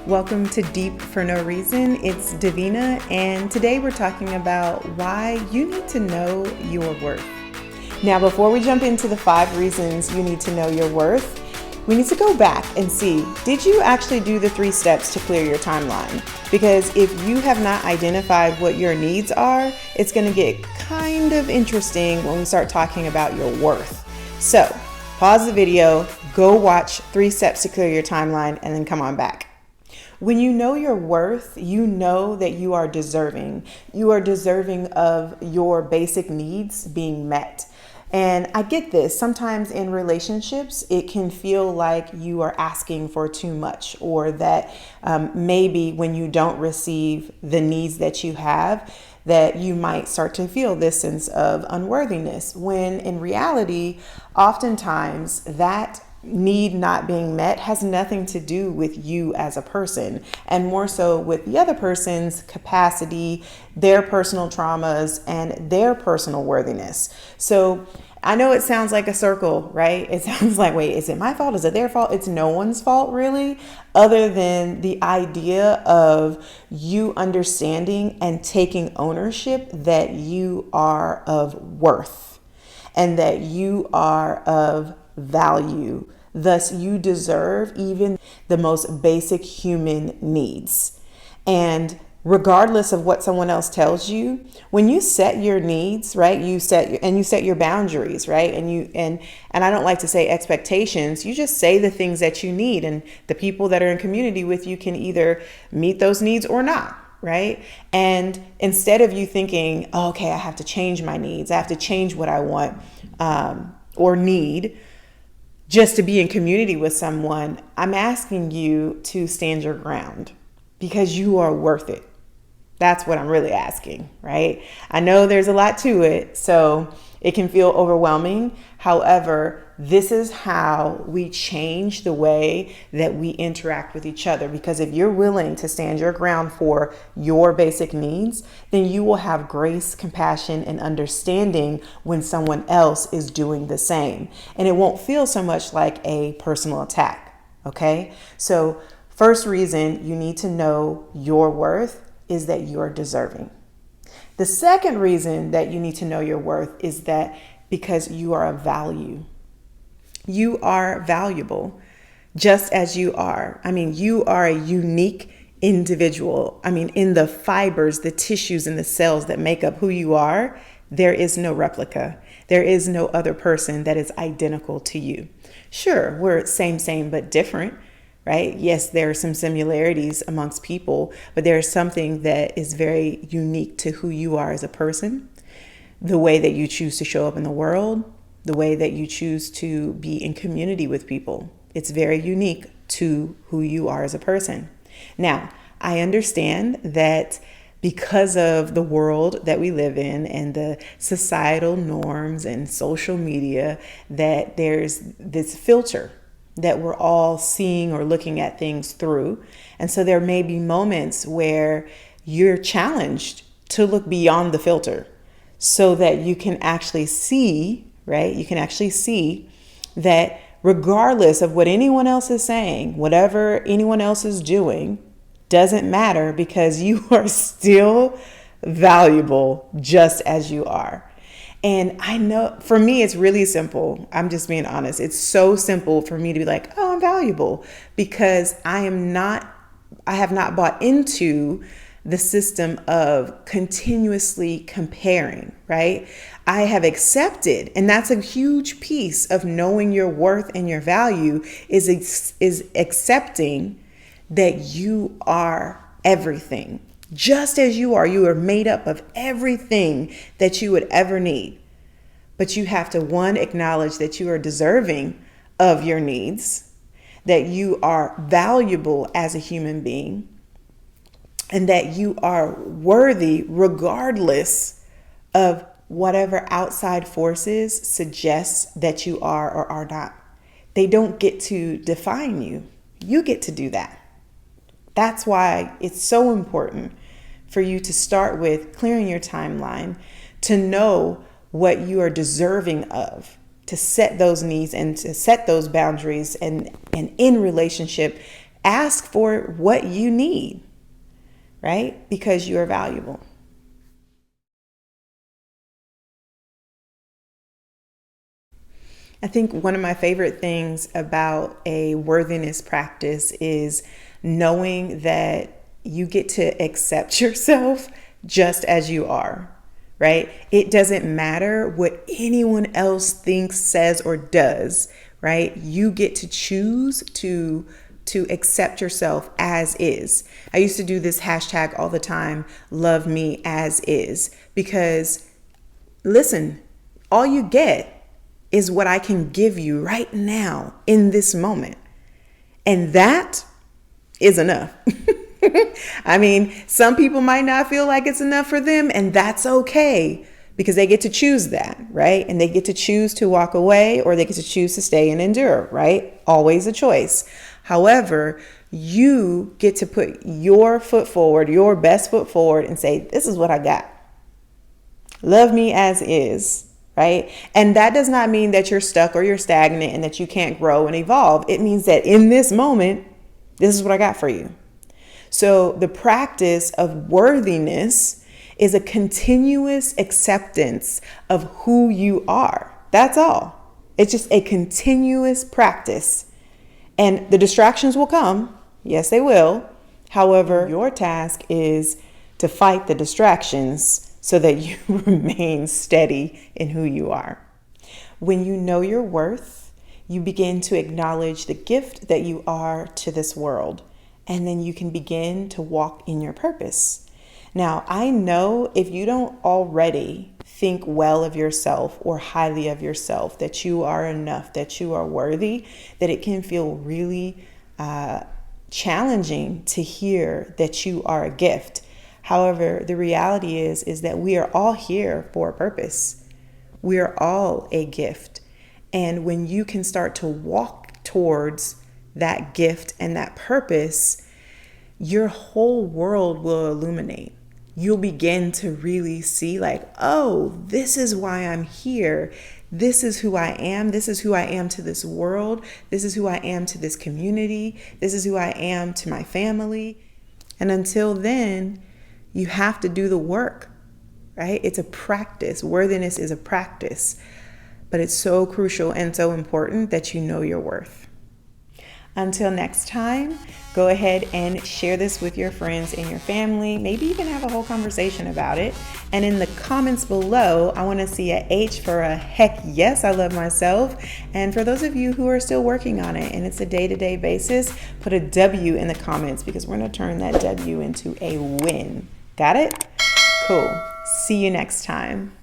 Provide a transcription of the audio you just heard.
Welcome to Deep for No Reason. It's Davina, and today we're talking about why you need to know your worth. Now, before we jump into the 5 reasons you need to know your worth, we need to go back and see, did you actually do the 3 steps to clear your timeline? Because if you have not identified what your needs are, it's going to get kind of interesting when we start talking about your worth. So, pause the video, go watch 3 steps to clear your timeline, and then come on back. When you know your worth, you know that you are deserving. You are deserving of your basic needs being met. And I get this. Sometimes in relationships, it can feel like you are asking for too much, or that maybe when you don't receive the needs that you have, that you might start to feel this sense of unworthiness, when in reality, oftentimes that need not being met has nothing to do with you as a person, and more so with the other person's capacity, their personal traumas, and their personal worthiness. So I know it sounds like a circle, right? It sounds like, wait, is it my fault? Is it their fault? It's no one's fault, really, other than the idea of you understanding and taking ownership that you are of worth and that you are of value. Thus, you deserve even the most basic human needs. And regardless of what someone else tells you, when you set your needs, right, you set your boundaries, right? And I don't like to say expectations. You just say the things that you need, and the people that are in community with you can either meet those needs or not. Right? And instead of you thinking, oh, okay, I have to change my needs, I have to change what I want or need just to be in community with someone, I'm asking you to stand your ground because you are worth it. That's what I'm really asking, right? I know there's a lot to it, so it can feel overwhelming. However, this is how we change the way that we interact with each other. Because if you're willing to stand your ground for your basic needs, then you will have grace, compassion, and understanding when someone else is doing the same. And it won't feel so much like a personal attack, okay? So first reason you need to know your worth is that you're deserving. The second reason that you need to know your worth is that because you are of value. You are valuable just as you are. I mean, you are a unique individual. I mean, in the fibers, the tissues, and the cells that make up who you are, there is no replica. There is no other person that is identical to you. Sure, we're same, but different, right? Yes, there are some similarities amongst people, but there's something that is very unique to who you are as a person, the way that you choose to show up in the world, the way that you choose to be in community with people. It's very unique to who you are as a person. Now, I understand that because of the world that we live in and the societal norms and social media, that there's this filter that we're all seeing or looking at things through. And so there may be moments where you're challenged to look beyond the filter so that you can actually see, right? You can actually see that regardless of what anyone else is saying, whatever anyone else is doing, doesn't matter because you are still valuable just as you are. And I know for me, it's really simple. I'm just being honest. It's so simple for me to be like, oh, I'm valuable because I have not bought into the system of continuously comparing, right? I have accepted, and that's a huge piece of knowing your worth and your value is accepting that you are everything. Just as you are made up of everything that you would ever need. But you have to, one, acknowledge that you are deserving of your needs, that you are valuable as a human being, and that you are worthy regardless of whatever outside forces suggest that you are or are not. They don't get to define you. You get to do that. That's why it's so important for you to start with clearing your timeline, to know what you are deserving of, to set those needs and to set those boundaries and in relationship Ask for what you need, right? Because you are valuable. I think one of my favorite things about a worthiness practice is knowing that you get to accept yourself just as you are, right? It doesn't matter what anyone else thinks, says, or does, right? You get to choose to accept yourself as is. I used to do this hashtag all the time, love me as is, because listen, all you get is what I can give you right now in this moment. And that is enough. I mean, some people might not feel like it's enough for them, and that's okay because they get to choose that, right? And they get to choose to walk away, or they get to choose to stay and endure, right? Always a choice. However, you get to put your foot forward, your best foot forward, and say, this is what I got. Love me as is, right? And that does not mean that you're stuck or you're stagnant and that you can't grow and evolve. It means that in this moment, this is what I got for you. So the practice of worthiness is a continuous acceptance of who you are. That's all. It's just a continuous practice. And the distractions will come. Yes, they will. However, your task is to fight the distractions so that you remain steady in who you are. When you know your worth, you begin to acknowledge the gift that you are to this world. And then you can begin to walk in your purpose. Now, I know if you don't already think well of yourself or highly of yourself, that you are enough, that you are worthy, that it can feel really challenging to hear that you are a gift. However, the reality is that we are all here for a purpose. We are all a gift. And when you can start to walk towards that gift and that purpose, your whole world will illuminate. You'll begin to really see like, oh, this is why I'm here. This is who I am. This is who I am to this world. This is who I am to this community. This is who I am to my family. And until then, you have to do the work, right? It's a practice. Worthiness is a practice, but it's so crucial and so important that you know your worth. Until next time, go ahead and share this with your friends and your family. Maybe even have a whole conversation about it. And in the comments below, I want to see a H for a heck yes, I love myself. And for those of you who are still working on it and it's a day-to-day basis, put a W in the comments because we're going to turn that W into a win. Got it? Cool. See you next time.